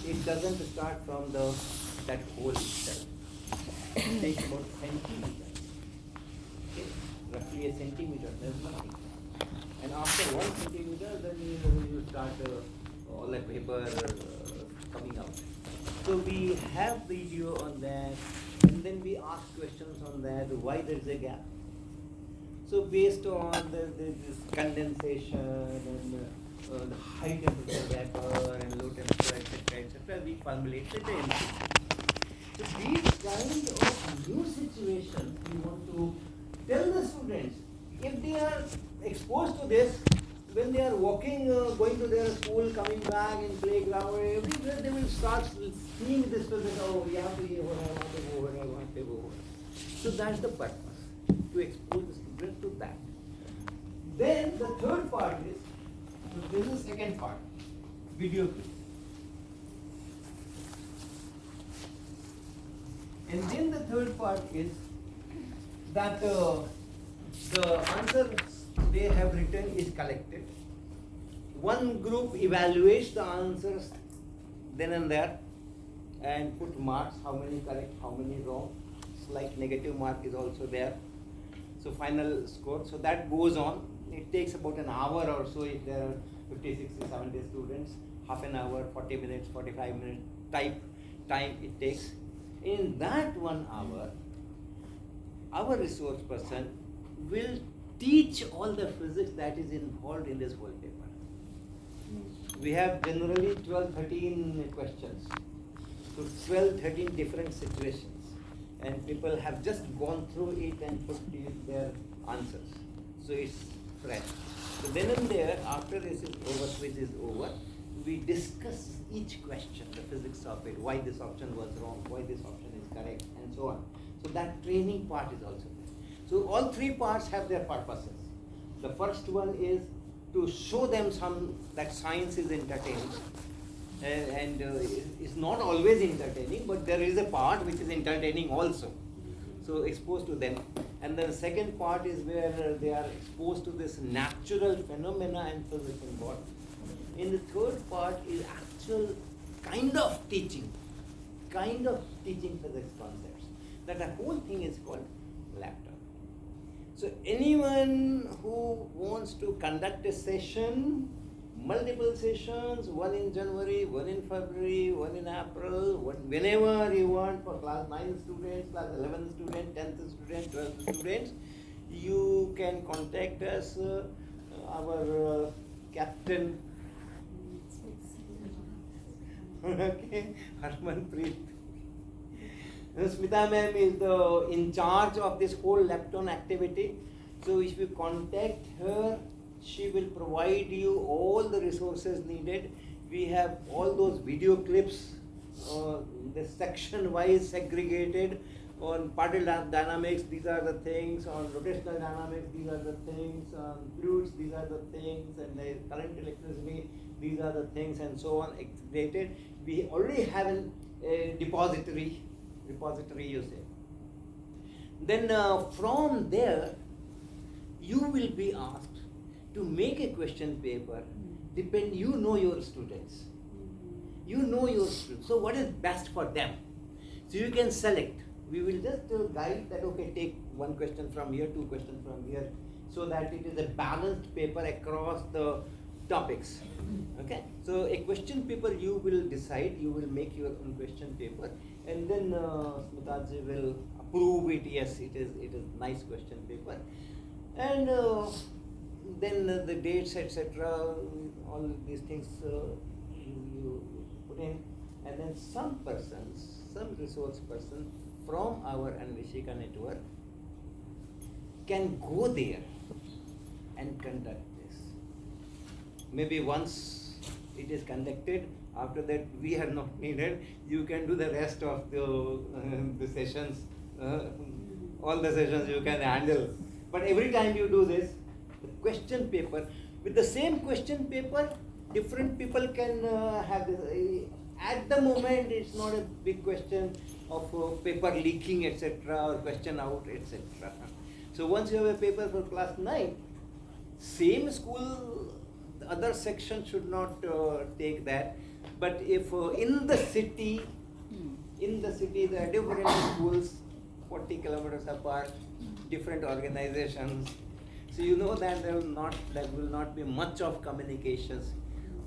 it doesn't start from that hole itself. It takes about centimeters. Okay? Roughly a centimeter, there's nothing. And after 1 centimeter, then you start all that vapor coming out. So we have video on that, and then we ask questions on that, why there is a gap. So based on this condensation and the high temperature vapor and low temperature, etc., we formulate the MCQ. So these kind of new situations we want to tell the students, if they are exposed to this, when they are walking, going to their school, coming back in playground, everywhere they will start seeing this physics. Oh, yeah, I want to go here, I want to go here. So that's the purpose, to expose the student to that. Then the third part is, so this is the second part, video clip. And then the third part is that the answer they have written is collected. One group evaluates the answers then and there and put marks, how many correct, how many wrong. Slight negative mark is also there. So final score. So that goes on. It takes about an hour or so if there are 50, 60, 70 students. Half an hour, 40 minutes, 45 minutes type time it takes. In that 1 hour, our resource person will teach all the physics that is involved in this whole paper. We have generally 12, 13 questions. So 12, 13 different situations. And people have just gone through it and put their answers. So it's fresh. So then and there, after this is over, quiz is over, we discuss each question, the physics of it, why this option was wrong, why this option is correct, and so on. So that training part is also there. So all three parts have their purposes. The first one is to show them that science is entertaining, and it's not always entertaining, but there is a part which is entertaining also. So exposed to them. And the second part is where they are exposed to this natural phenomena and physics involved. In the third part is actual kind of teaching physics concepts. That the whole thing is called laptop. So anyone who wants to conduct a session, multiple sessions, one in January, one in February, one in April, whenever you want for class 9 students, class 11 students, 10th students, 12th students, you can contact us, our captain, okay, Harmanpreet. Smita ma'am is in charge of this whole lepton activity. So if you contact her, she will provide you all the resources needed. We have all those video clips, the section wise segregated. On particle dynamics, these are the things. On rotational dynamics, these are the things. On fluids, these are the things. And the current electricity, these are the things, and so on. Segregated. We already have a depository you say. Then from there, you will be asked to make a question paper. You know your students. So what is best for them? So you can select. We will just guide that, okay, take one question from here, two questions from here, so that it is a balanced paper across the topics. Okay, so a question paper you will decide, you will make your own question paper, and then Smitaji will approve it. Yes, it is nice question paper, and then the dates, etc., all these things you put in, and then some resource person from our Anveshika network can go there and conduct this. Maybe once it is conducted, after that we are not needed. You can do the rest of the sessions, all the sessions you can handle. But every time you do this, the question paper, with the same question paper, different people can have this. At the moment, it's not a big question of paper leaking, etc., or question out, etc. So once you have a paper for class 9, same school, the other section should not take that. But if in the city there are different schools, 40 kilometers apart, different organizations. So you know that there will not be much of communications.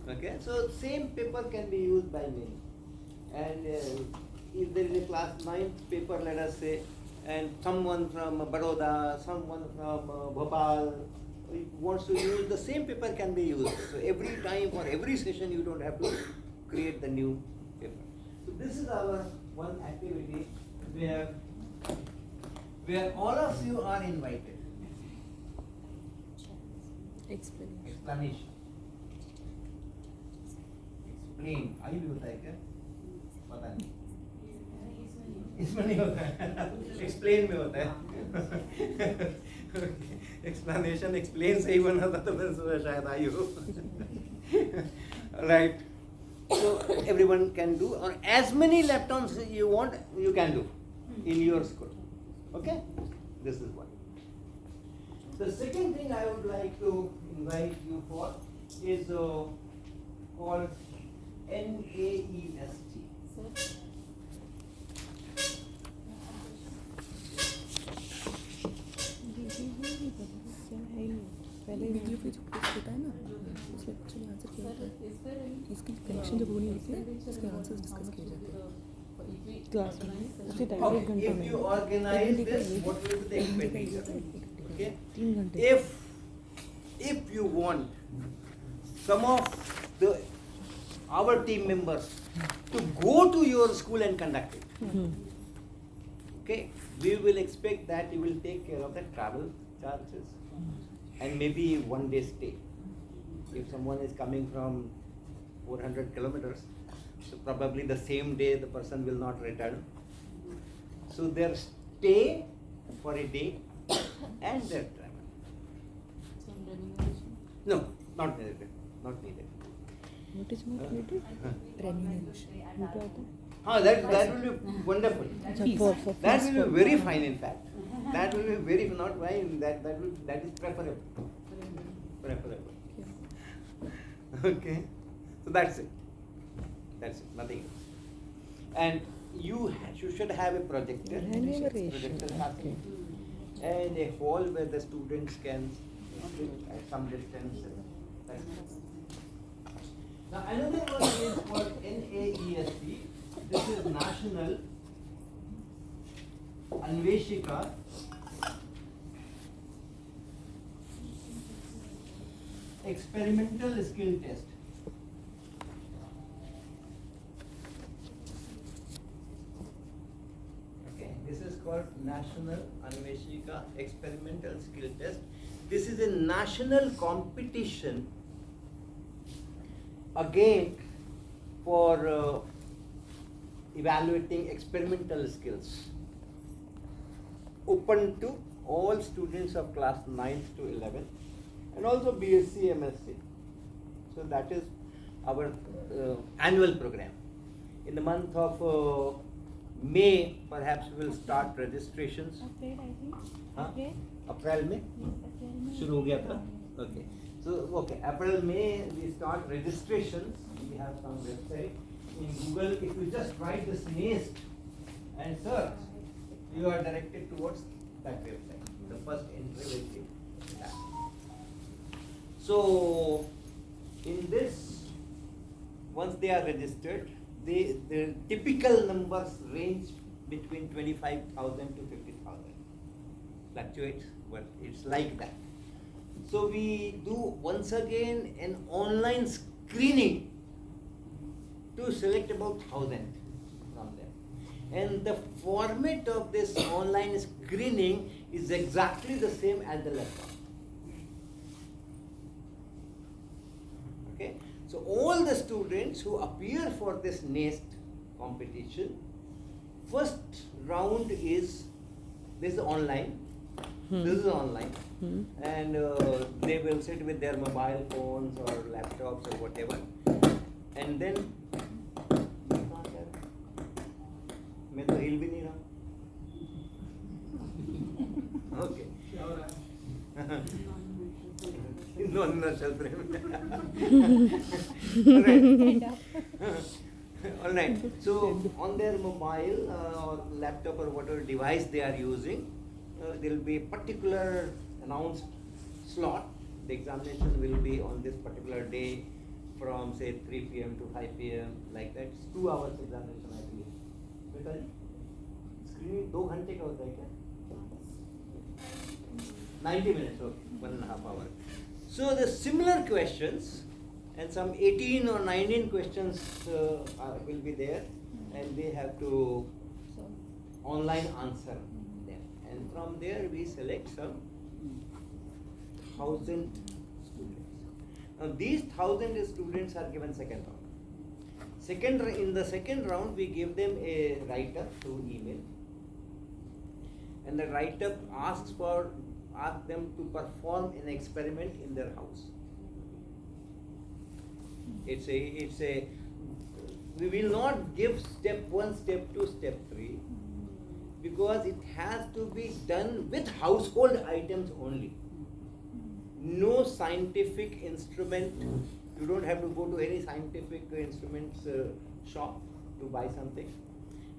Okay, so same paper can be used by many. And if there is a class 9th paper, let us say, and someone from Baroda, someone from Bhopal wants to use the same paper, can be used. So every time for every session you don't have to create the new paper. So this is our one activity where all of you are invited. Explanation. Explain. आई भी होता है क्या? पता नहीं. इसमें नहीं होता है. Explain में होता है. Explanation, explain सही बना था तो मैं सोचा शायद आई हो. Right. So everyone can do, or as many leptons you want, you can do in your school. Okay? This is one. The second thing I would like to invite you for is called NAEST. पहले video पे जो कुछ होता है ना, उसमें कुछ answer किया होता है, इसकी कनेक्शन जब होनी होती है, इसके आंसर्स डिस्कस किए जाते हैं क्लास में. उसी टाइम 1 घंटे में. If you organize this, what will be the expenditure? Okay. 3 घंटे. If you want some of our team members to go to your school and conduct it, okay, we will expect that you will take care of the travel charges and maybe 1 day stay. If someone is coming from 400 kilometers, so probably the same day the person will not return. So their stay for a day and their travel. Some remuneration? No, not needed. Not needed. What is not needed? Remuneration. What होता है? That will be wonderful. That will be very fine, in fact. That will be very, not fine, that is preferable. Preferable. Okay. So that's it. Nothing else. And you should have a projector. Okay. And a hall where the students can sit at some distance. That's it. Now another one is called NAEST. This is National Anveshika Experimental Skill Test. Okay, this is called National Anveshika Experimental Skill Test. This is a national competition again for evaluating experimental skills, open to all students of class 9th to 11th and also BSc, MSc. So that is our annual program. In the month of May, perhaps we will start registrations. April, May? शुरू हो गया था? Okay. So, okay, April, May, we start registrations. We have some website. In Google, if you just write this NAEST and search, you are directed towards that website. The first entry will be that. So, in this, once they are registered, the typical numbers range between 25,000 to 50,000. Fluctuates, but it's like that. So we do once again an online screening to select about 1,000 from them. And the format of this online screening is exactly the same as the laptop. Okay? So all the students who appear for this NAEST competition, first round is, this is online. This is online. And they will sit with their mobile phones or laptops or whatever. And then, मैं तो हिल भी नहीं रहा. Okay. No, self-frame. Right. Alright, so on their mobile or laptop or whatever device they are using, there will be a particular announced slot. The examination will be on this particular day from say 3 p.m. to 5 p.m. like that. It's 2 hours examination I believe. बेटा जी, screening 2 घंटे का होता है क्या? 90 minutes, okay, 1.5 hours. So the similar questions and some 18 or 19 questions will be there, and they have to online answer them. And from there we select some 1,000 students. Now these 1,000 students are given second round. In the second round we give them a write-up through email, and the write-up asks them to perform an experiment in their house. We will not give step 1, step 2, step 3, because it has to be done with household items only. No scientific instrument. You don't have to go to any scientific instruments shop to buy something.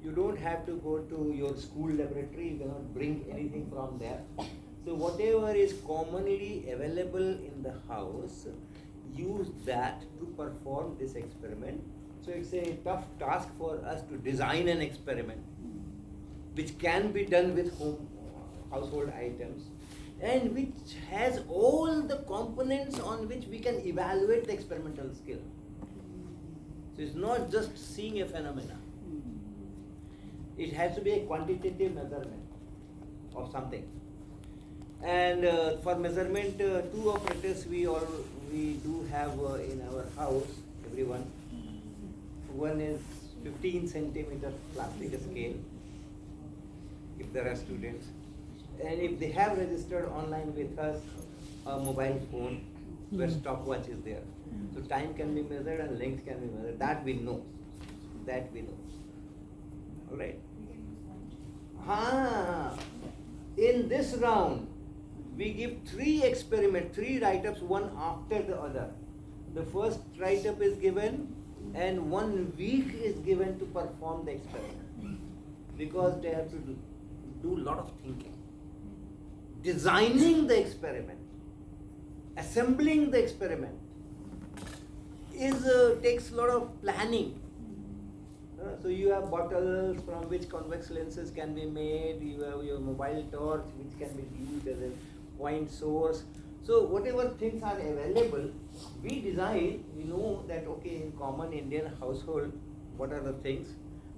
You don't have to go to your school laboratory. You cannot bring anything from there. So whatever is commonly available in the house, use that to perform this experiment. So it's a tough task for us to design an experiment which can be done with household items, and which has all the components on which we can evaluate the experimental skill. So it's not just seeing a phenomena. It has to be a quantitative measurement of something. And for measurement, 2 operators we do have in our house, everyone. One is 15 centimeter plastic scale, if there are students. And if they have registered online with us, a mobile phone where stopwatch is there. So time can be measured and length can be measured. That we know. Alright. In this round, we give 3 write-ups, one after the other. The first write-up is given and 1 week is given to perform the experiment, because they have to do a lot of thinking. Designing the experiment, assembling the experiment takes a lot of planning. So you have bottles from which convex lenses can be made, you have your mobile torch which can be used as a point source. So whatever things are available, we design. We know that okay, in common Indian household, what are the things.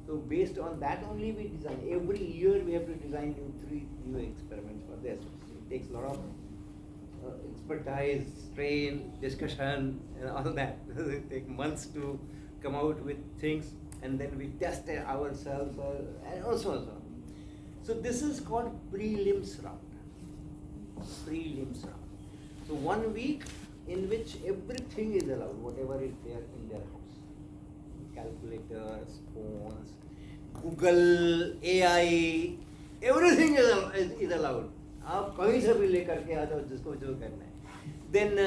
So based on that only we design. Every year we have to design 3 new experiments for this. It takes a lot of expertise, strain, discussion, and all that. It takes months to come out with things, and then we test it ourselves, and also. So this is called prelims round. So 1 week in which everything is allowed, whatever is there in their house. Calculators, phones, Google, AI, everything is allowed. आप कहीं से भी लेकर के आ जाओ जिसको जो करना है. Then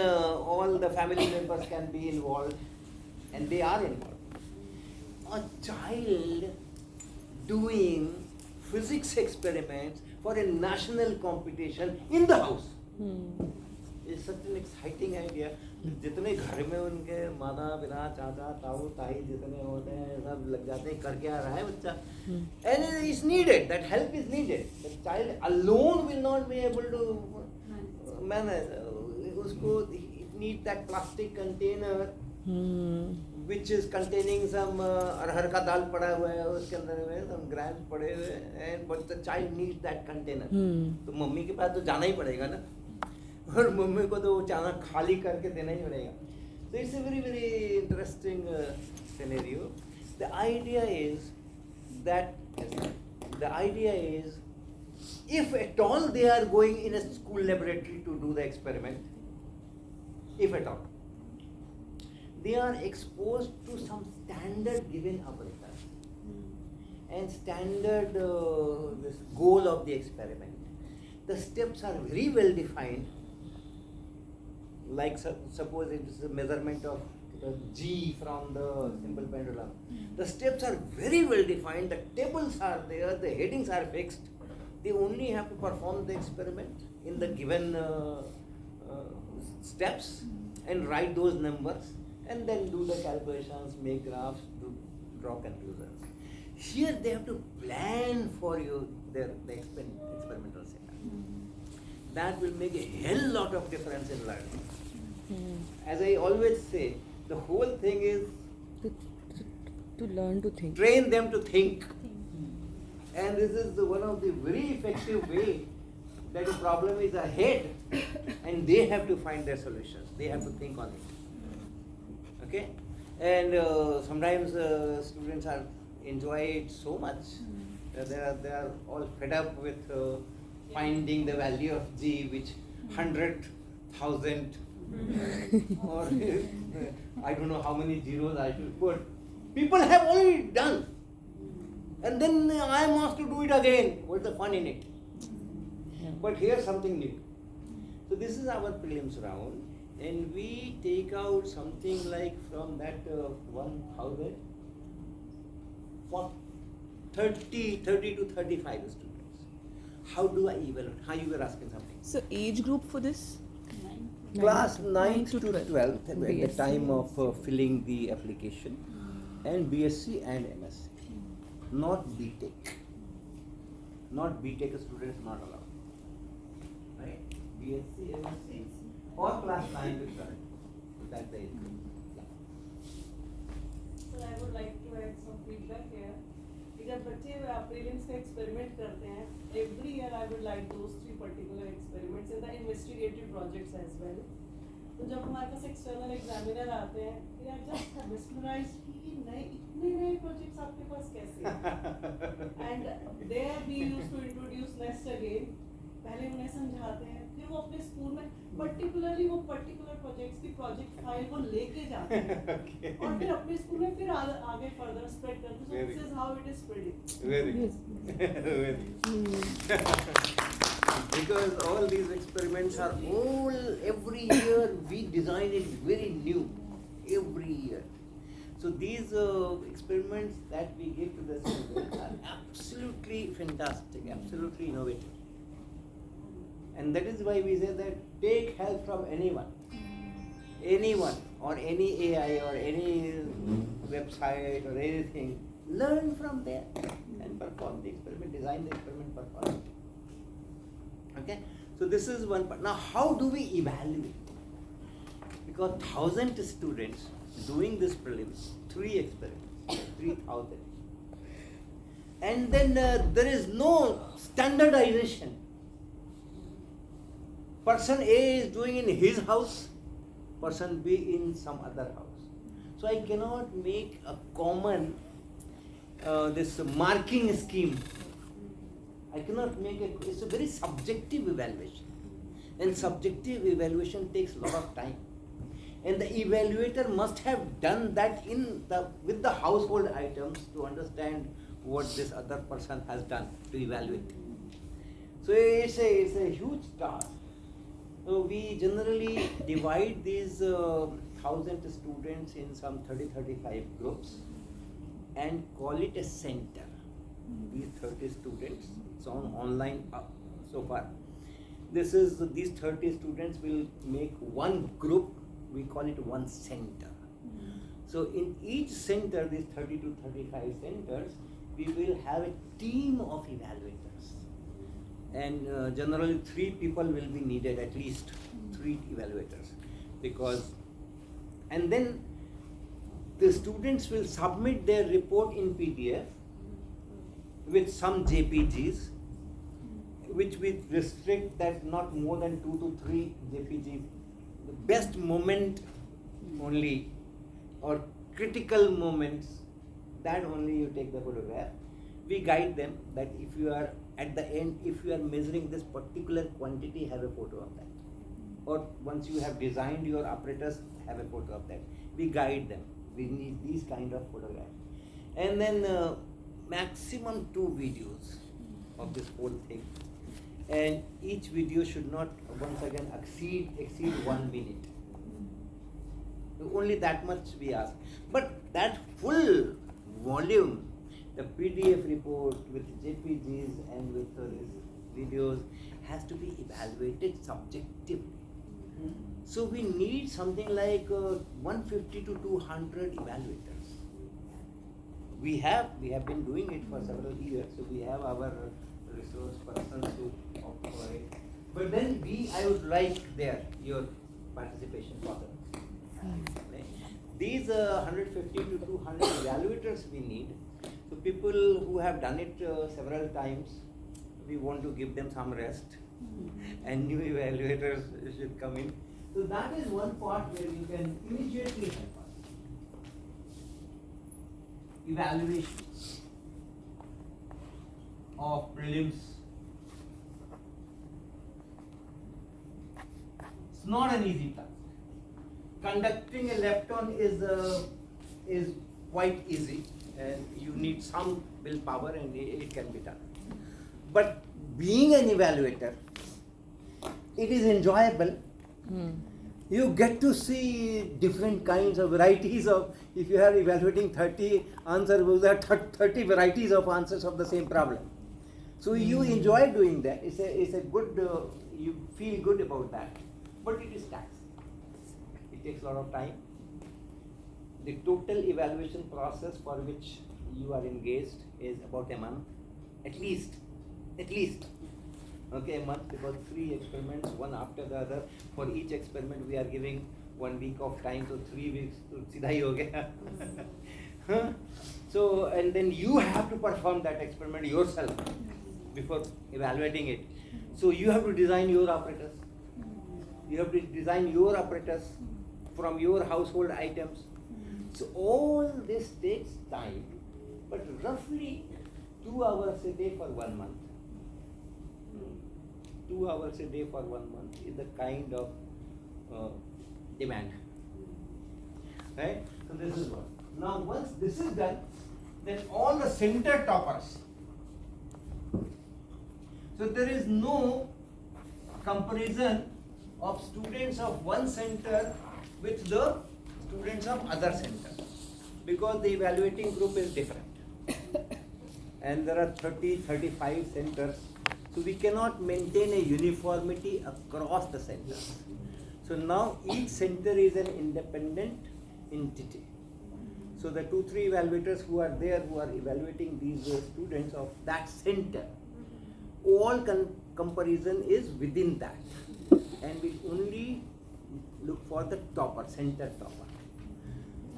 all the family members can be involved, and they are involved. A child doing physics experiments for a national competition in the house is such an exciting idea. जितने घर में उनके माता पिता चाचा ताऊ ताई जितने होते हैं सब लग जाते हैं, कर क्या रहा है बच्चा. And it is needed, that help is needed. The child alone will not be able to manage. उसको it needs that plastic container which is containing some अरहर का दाल पड़ा हुआ है, उसके अंदर में some grams पड़े हुए हैं, but the child needs that container. तो मम्मी के पास तो जाना ही पड़ेगा ना, और मम्मी को तो वो चाना खाली करके देना ही पड़ेगा. So it's a very, very interesting scenario. The idea is if at all they are going in a school laboratory to do the experiment, if at all, they are exposed to some standard given apparatus and standard this goal of the experiment. The steps are very well defined. Like suppose it is a measurement of the G from the simple pendulum. The steps are very well defined, the tables are there, the headings are fixed. They only have to perform the experiment in the given steps and write those numbers and then do the calculations, make graphs, draw conclusions. Here they have to plan for you the experimental setup. That will make a hell lot of difference in learning. As I always say, the whole thing is to learn to think. train them to think. And this is one of the very effective way that the problem is ahead and they have to find their solutions. They have to think on it. Okay? And sometimes students enjoy it so much that they are all fed up with finding the value of G, which 100,000 or I don't know how many zeros I should put. People have already done. And then I am asked to do it again. What's the fun in it? But here's something new. So this is our prelims round, and we take out something like from that 1,000, 30 to 35 students. How do I evaluate? How you were asking something? So age group for this? Class 9 9th to to 12th at the BSc. time of filling the application, and BSc and MSc. Not BTech. Not BTech students not allowed. Right? BSc, MSc, or class 9 to 12. That's the age group. So I would like to add some feedback here. जब बच्चे prelims का experiment करते हैं, every year I would like those 3 particular experiments in the investigative projects as well. तो जब हमारे पास external examiner आते हैं, they are just mesmerized कि इतने नए प्रोजेक्ट्स आपके पास कैसे हैं? And there we used to introduce next again. पहले उन्हें समझाते हैं, फिर वो अपने स्कूल में पर्टिकुलरली वो पर्टिकुलर प्रोजेक्ट्स की प्रोजेक्ट फाइल को लेके जाते हैं और फिर अपने स्कूल में फिर आगे फर्दर स्प्रेड करते हैं. So this is how it is spreading. Very good. Because all these experiments are every year we design it very new, every year. So these experiments that we give to the students are absolutely fantastic, absolutely innovative. And that is why we say that take help from anyone or any AI or any website or anything. Learn from there and perform the experiment, design the experiment, perform it. Okay? So this is one part. Now how do we evaluate? Because 1,000 students doing this prelims, 3 experiments, 3,000. And then there is no standardization. Person A is doing in his house, person B in some other house. So I cannot make a common this marking scheme. I cannot make it's a very subjective evaluation. And subjective evaluation takes a lot of time. And the evaluator must have done that with the household items to understand what this other person has done to evaluate. So it's a huge task. So we generally divide these 1,000 students in some 30-35 groups and call it a center. These 30 students, it's on online so far. These 30 students will make one group, we call it one center. So in each center, these 30 to 35 centers, we will have a team of evaluators. And generally 3 people will be needed, at least 3 evaluators, and then the students will submit their report in PDF with some JPGs, which we restrict that not more than 2 to 3 JPGs, the best moment only or critical moments, that only you take the photograph. We guide them that if you are at the end, if you are measuring this particular quantity, have a photo of that. Or once you have designed your apparatus, have a photo of that. We guide them. We need these kind of photographs. And then maximum 2 videos of this whole thing. And each video should not, once again, exceed 1 minute. Only that much we ask. But that full volume, the PDF report with JPGs and with these videos has to be evaluated subjectively. So we need something like 150 to 200 evaluators. We have been doing it for several years, so we have our resource persons who opt for it. But then I would like your participation for them. Right? These 150 to 200 evaluators we need. So people who have done it several times, we want to give them some rest, and new evaluators should come in. So that is one part where you can immediately help us. Evaluation of prelims. It's not an easy task. Conducting a lepton is quite easy, and you need some willpower, and it can be done. But being an evaluator, it is enjoyable. You get to see different kinds of varieties of, if you are evaluating 30 answers, there are 30 varieties of answers of the same problem. So you enjoy doing that. It's a good, you feel good about that. But it is taxing. It takes a lot of time. The total evaluation process for which you are engaged is about a month, at least. Okay, a month, because 3 experiments, one after the other. For each experiment, we are giving 1 week of time, so 3 weeks. So, सीधा ही हो गया. So, and then you have to perform that experiment yourself before evaluating it. So you have to design your apparatus. You have to design your apparatus from your household items. So all this takes time, but roughly 2 hours a day for 1 month. 2 hours a day for 1 month is the kind of demand. Right? So this is what. Now once this is done, then all the center toppers. So there is no comparison of students of one center with the students of other center, because the evaluating group is different. And there are 35 centers. So we cannot maintain a uniformity across the centers. So now each center is an independent entity. So the 2-3 evaluators who are there, who are evaluating these students of that center, all comparison is within that. And we only look for the topper, center topper.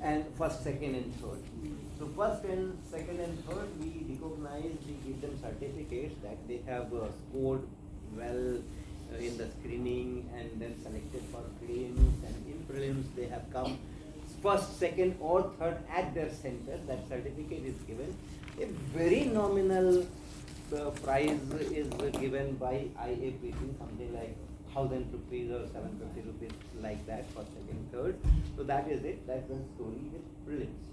And first, second and third. So first and second and third, we recognize, we give them certificates that they have scored well in the screening and then selected for prelims, and in prelims they have come first, second or third at their center. That certificate is given. A very nominal prize is given by IAPT, something like 1,000 rupees or 750 rupees, like that, for second, third. So that is it. That's the story with prelims.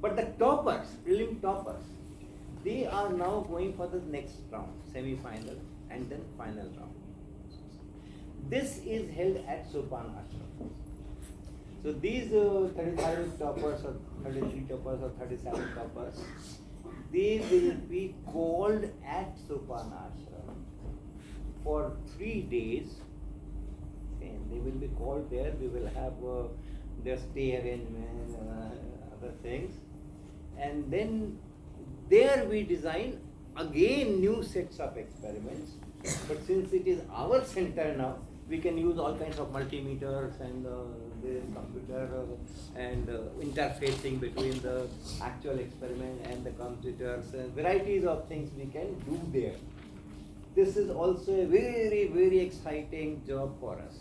But the toppers, prelim toppers, they are now going for the next round, semi-final and then final round. This is held at Sopan Ashram. So these 35 toppers or 33 toppers or 37 toppers, they will be called at Sopan Ashram for 3 days. Okay, they will be called there. We will have their stay arrangement, other things. And then there we design again new sets of experiments. But since it is our center now, we can use all kinds of multimeters and the computer and interfacing between the actual experiment and the computers. Varieties of things we can do there. This is also a very, very exciting job for us.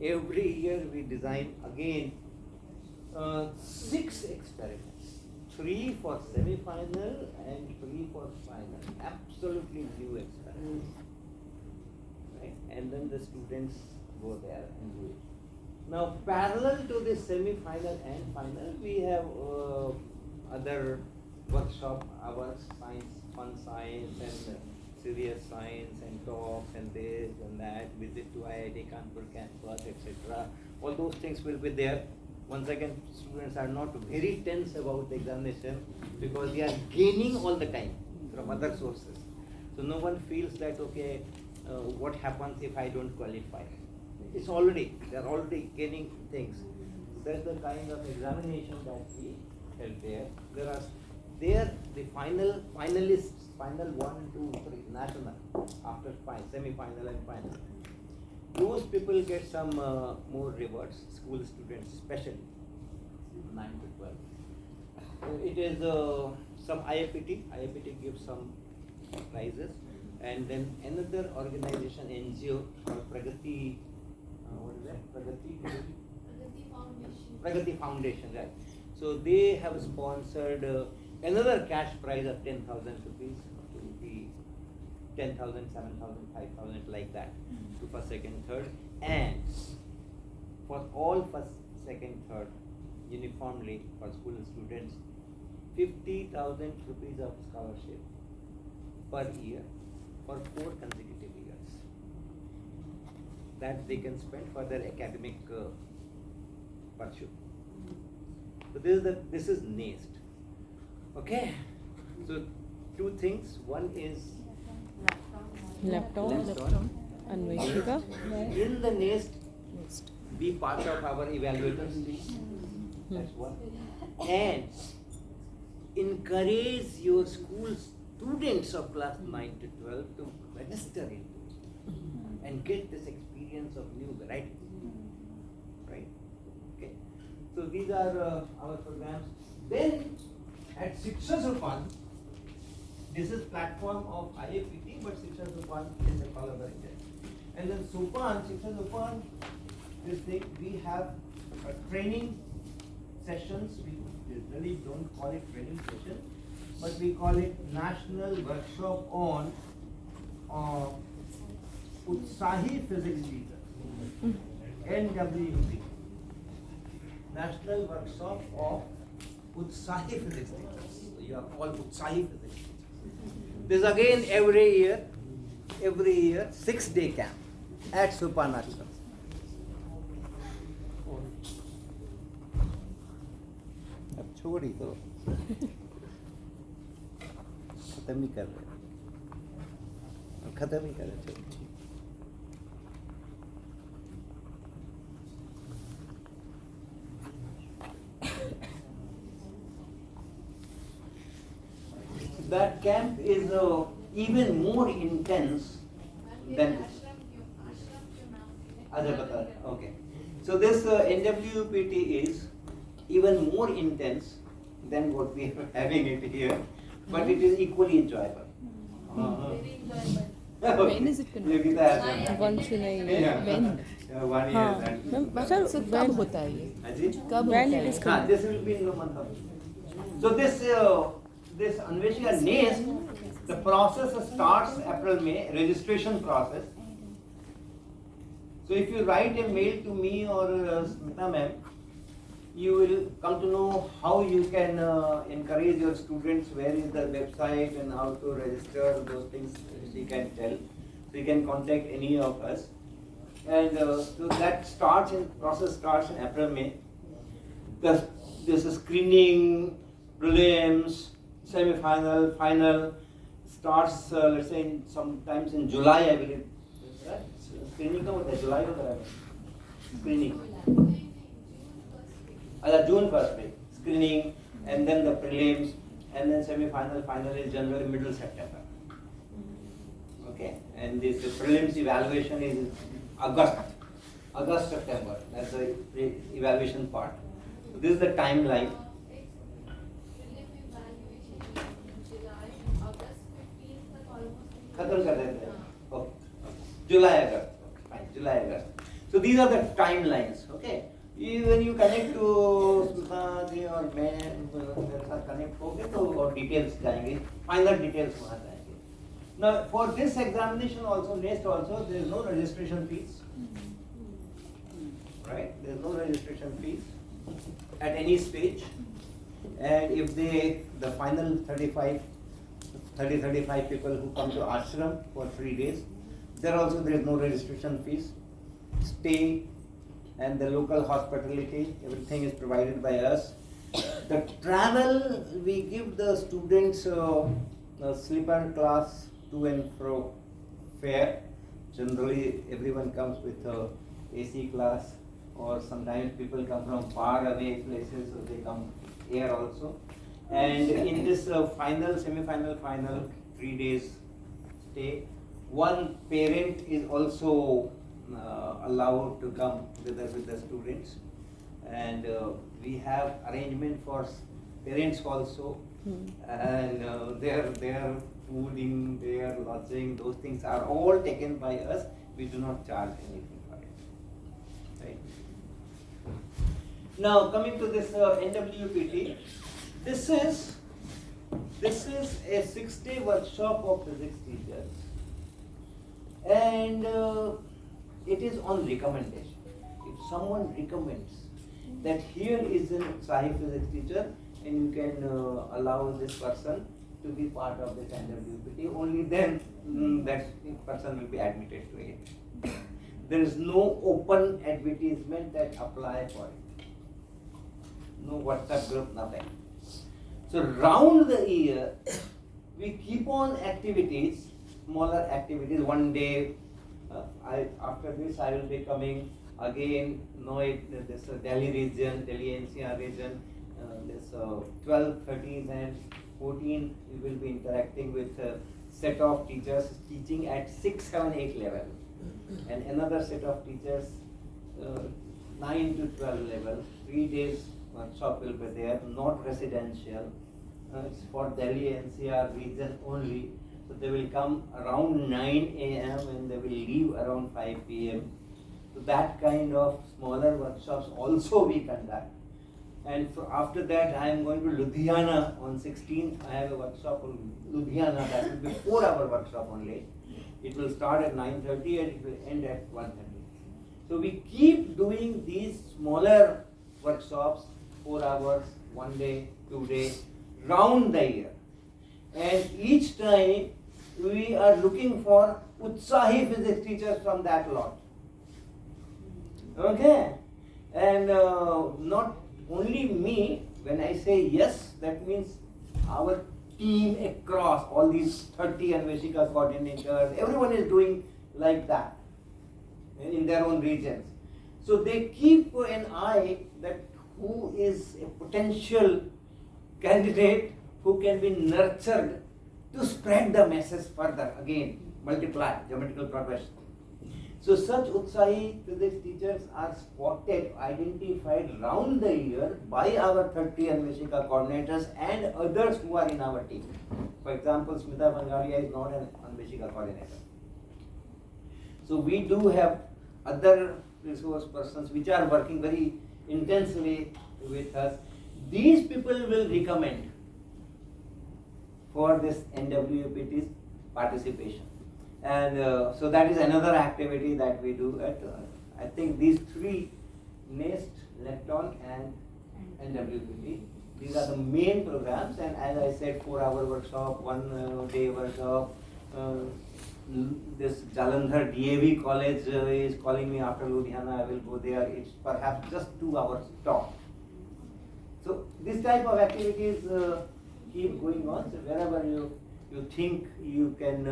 Every year we design again 6 experiments. 3 for semi-final and 3 for final. Absolutely new experiments. Right? And then the students go there and do it. Now, parallel to this semi-final and final, we have other workshop hours, science, fun science and serious science and talks and this and that, visit to IIT Kanpur campus, etc. All those things will be there. Once again, students are not very tense about the examination because they are gaining all the time from other sources. So no one feels that, okay, what happens if I don't qualify? It's already, they are already gaining things. That's the kind of examination that we held there. There are the finalists, final 1, 2, 3, national, after semi-final and final. Those people get some more rewards, school students especially, 9 to 12. It is some IAPT gives some prizes, and then another organization, NGO, called Pragati, what is that? Pragati Foundation, right? So they have sponsored another cash prize of 10,000 rupees to the 10,000, 7,000, 5,000, like that, to first, second, third, and for all first, second, third, uniformly for school students, 50,000 rupees of scholarship per year for 4 consecutive years. That they can spend for their academic pursuit. So this is NEST. Okay. So 2 things. One is laptop and Vaishika. in the NEST, Next. be part of our evaluators team. That's one. And encourage your school students of class 9 to 12 to register into it and get this experience of new variety. Right? Okay. So these are our programs. Then at Shiksha Sopan, this is platform of IAPT, but Shiksha Sopan is a collaborator. And then Shiksha Sopan, this thing, we have training sessions. We really don't call it training session, but we call it National Workshop on Utsahi Physics Teacher, NWP. National Workshop of Utsahi Physics Teachers. So you are called Utsahi Physics Teachers. This again every year, 6-day camp at Supanashram. अब छोड़ ही दो, खत्म ही कर रहे That camp is even more intense than okay. So this NWPT is even more intense than what we are having it here, but it is equally enjoyable. Very enjoyable. When is it conducted? Yogita, Once in a year. When? 1 year. हाँ, and- ma'am sir So when कब होता है ये? Ajit? कब When होता it है? is हाँ, this will be in the month of. So this Anveshika NEST, the process starts April-May, registration process. So if you write a mail to me or Smita ma'am, you will come to know how you can encourage your students, where is the website and how to register, those things she can tell. So you can contact any of us. And so that process starts in April-May. This is screening, prelims, semi-final, final starts, let's say, sometimes in July, I believe. Right? Screening का होता है July होता है screening. June first week screening, and then the prelims, and then semi-final, final is January, middle September. Okay, and this prelims evaluation is August, September. That's the evaluation part. So this is the timeline. खत्म कर देते हैं. Okay. July, August. Fine. July, August. So these are the timelines. Okay. When you connect to Smita ji or मैं connect होगे तो और details जाएंगे. Final details वहाँ जाएंगे. Now for this examination also, NEST also, there is no registration fees. Right? There is no registration fees at any stage. And if the final 35 people who come to ashram for 3 days, there is no registration fees. Stay, and the local hospitality, everything is provided by us. The travel, we give the students a sleeper class to and fro fare. Generally, everyone comes with a AC class, or sometimes people come from far away places, so they come here also. And in this final, semi-final, final 3 days stay, one parent is also allowed to come with the students, and we have arrangement for parents also, and their fooding, their lodging, those things are all taken by us. We do not charge anything for it. Right? Now coming to this NWPT, this is a 6-day workshop of physics teachers, and it is on recommendation. If someone recommends that here is an Utsahi physics teacher, and you can allow this person to be part of this NWPT, only then that person will be admitted to it. There is no open advertisement that apply for it. No WhatsApp group, nothing. So round the year, we keep on activities, smaller activities. One day, after this, I will be coming again. This Delhi region, Delhi NCR region. This 12, 13, and 14, we will be interacting with a set of teachers teaching at 6, 7, 8 level, and another set of teachers 9 to 12 level. 3 days workshop will be there, not residential. It's for Delhi NCR region only. So they will come around 9 a.m. and they will leave around 5 p.m. So that kind of smaller workshops also we conduct. And after that, I am going to Ludhiana on 16th. I have a workshop in Ludhiana. That will be 4-hour workshop only. It will start at 9:30 and it will end at 1:30. So we keep doing these smaller workshops, 4 hours, 1 day, 2 days, round the year. And each time we are looking for Utsahi physics teachers from that lot. Okay? And not only me, when I say yes, that means our team across, all these 30 Anveshika coordinators, everyone is doing like that in their own regions. So they keep an eye that who is a potential candidate who can be nurtured to spread the message further, again, multiply, geometrical progression. So such Utsahi physics teachers are spotted, identified round the year by our 30 Anveshika coordinators and others who are in our team. For example, Smita Bangalia is not an Anveshika coordinator. So we do have other resource persons which are working very intensely with us. These people will recommend for this NWPT's participation. And so that is another activity that we do at, I think these 3, NEST, Lepton and NWPT, these are the main programs. And as I said, 4-hour workshop, 1 day workshop. This Jalandhar DAV college is calling me after Ludhiana, I will go there. It's perhaps just 2 hours talk. So this type of activities keep going on. So wherever you think you can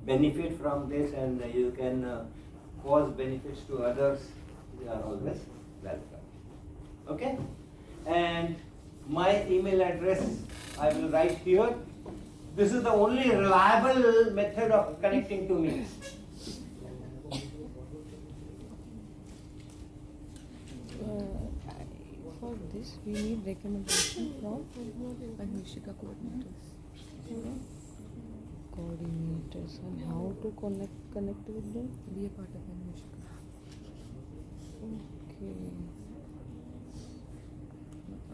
benefit from this and you can cause benefits to others, we are always welcome. Okay? And my email address I will write here. This is the only reliable method of connecting to me. For this, we need recommendation from Anveshika coordinators and how to connect with them. Be a part of Anveshika. Okay.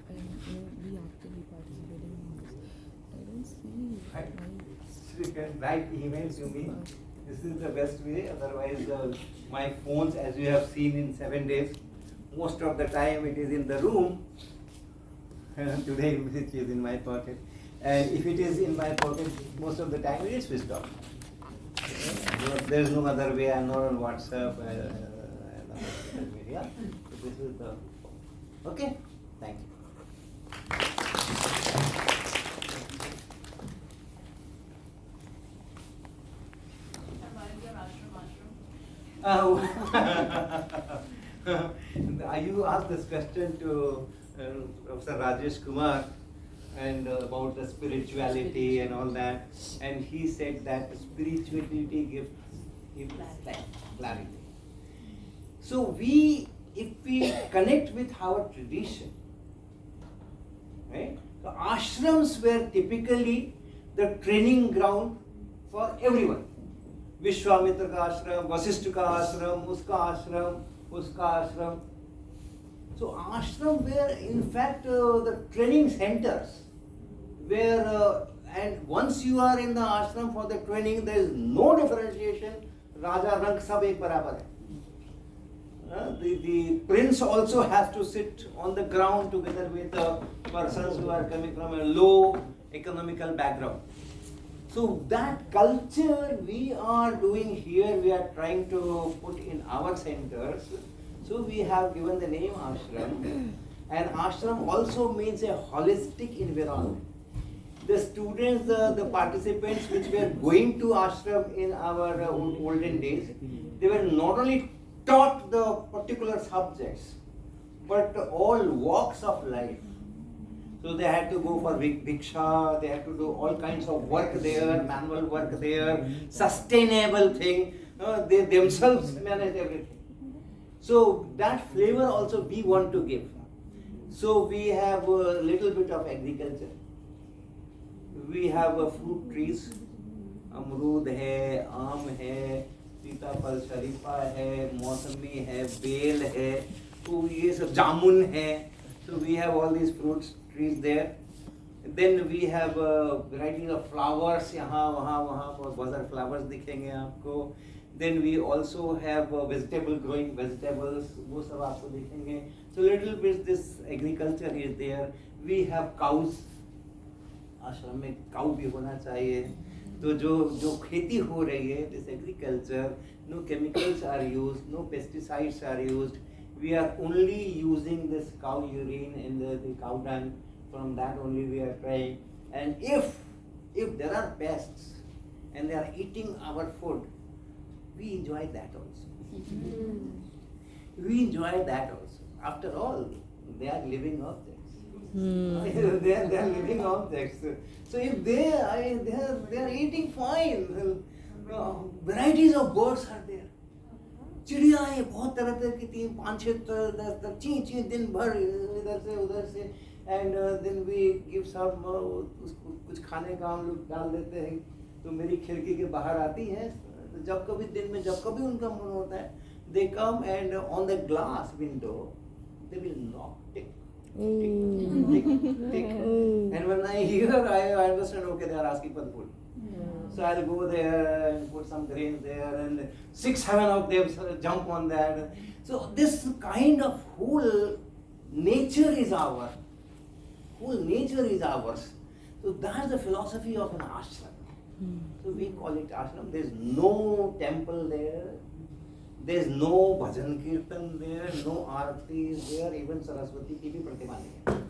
And we actively participating in this. I don't see. You can write email to me. This is the best way. Otherwise, my phones, as you have seen in 7 days, most of the time it is in the room. Today it is in my pocket. And if it is in my pocket, most of the time it is switched off. There is no other way. I am not on WhatsApp. Yeah. So this is the. Okay. Thank you. You asked this question to Professor Rajesh Kumar and about the spirituality and all that, and he said that spirituality gives clarity. So if we connect with our tradition, right? The ashrams were typically the training ground for everyone. Vishwamitra ka ashram, Vasishtha ka ashram, uska ashram. So ashram were in fact the training centers where and once you are in the ashram for the training, there is no differentiation. Raja Rang sab ek barabar hai. The prince also has to sit on the ground together with persons who are coming from a low economical background. So that culture we are doing here, we are trying to put in our centers. So we have given the name ashram, and ashram also means a holistic environment. The students, the participants which were going to ashram in our olden days, they were not only taught the particular subjects, but all walks of life. So they had to go for bhiksha, they had to do all kinds of work there, manual work there, sustainable thing. They themselves manage everything. So that flavor also we want to give. So we have a little bit of agriculture. We have fruit trees. अमरूद है, आम है, सीताफल शरीफा है, मौसमी है, bell है, तो ये सब जामुन है. So we have all these fruits trees there. Then we have varieties of flowers. यहाँ वहाँ बहुत सारे flowers दिखेंगे आपको. Then we also have vegetable growing vegetables. वो सब आपको दिखेंगे. So little bit this agriculture is there. We have cows. आश्रम में cow भी होना चाहिए. तो जो खेती हो रही है, this agriculture, no chemicals are used, no pesticides are used. We are only using this cow urine and the cow dung. From that only we are trying. And if there are pests and they are eating our food, we enjoy that also. We enjoy that also. After all, they are living objects. They are living objects. So if they are eating fine, varieties of birds are there. चिड़िया है बहुत तरह तरह की 3, 5, 6, 10 ची दिन भर इधर से उधर से. And then we give some कुछ खाने का हम लोग डाल देते हैं. तो मेरी खिड़की के बाहर आती हैं, तो जब कभी दिन में जब कभी उनका मन होता है, they come and on the glass window they will knock tick tick tick. And when I hear, I understand, okay, they are asking for the food. So I'll go there and put some grains there, and 6, 7 of them jump on that. So this kind of whole nature is ours. Whole nature is ours. So that's the philosophy of an ashram. So we call it ashram. There's no temple there. There's no bhajan kirtan there. No arati is there. Even Saraswati ki bhi pratima nahi hai.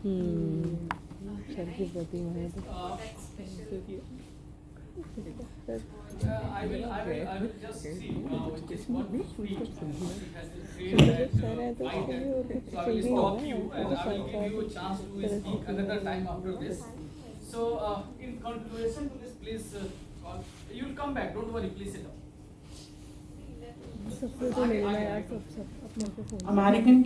I will just see with this one speech has been said that so I will stop you and I will give you a chance to speak another time after this. So in conclusion to this, please you will come back. Don't worry. Please sit down. American